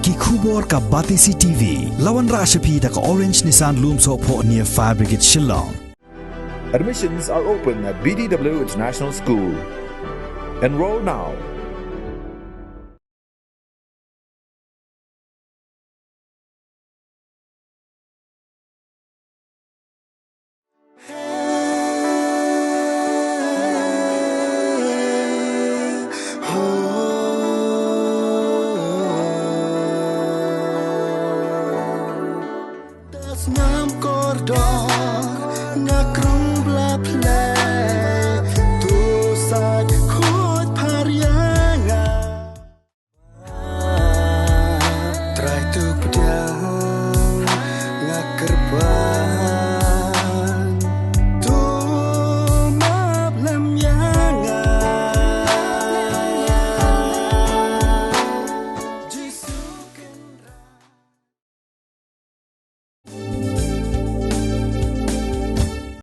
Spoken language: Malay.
ki khubor ka Batisi TV lawan Rashapi da ka Orange Nissan Loom Sopo near Fire Brigade Shillong. Admissions are open at BDW International School. Enroll now. Nam cordon na krum bla pla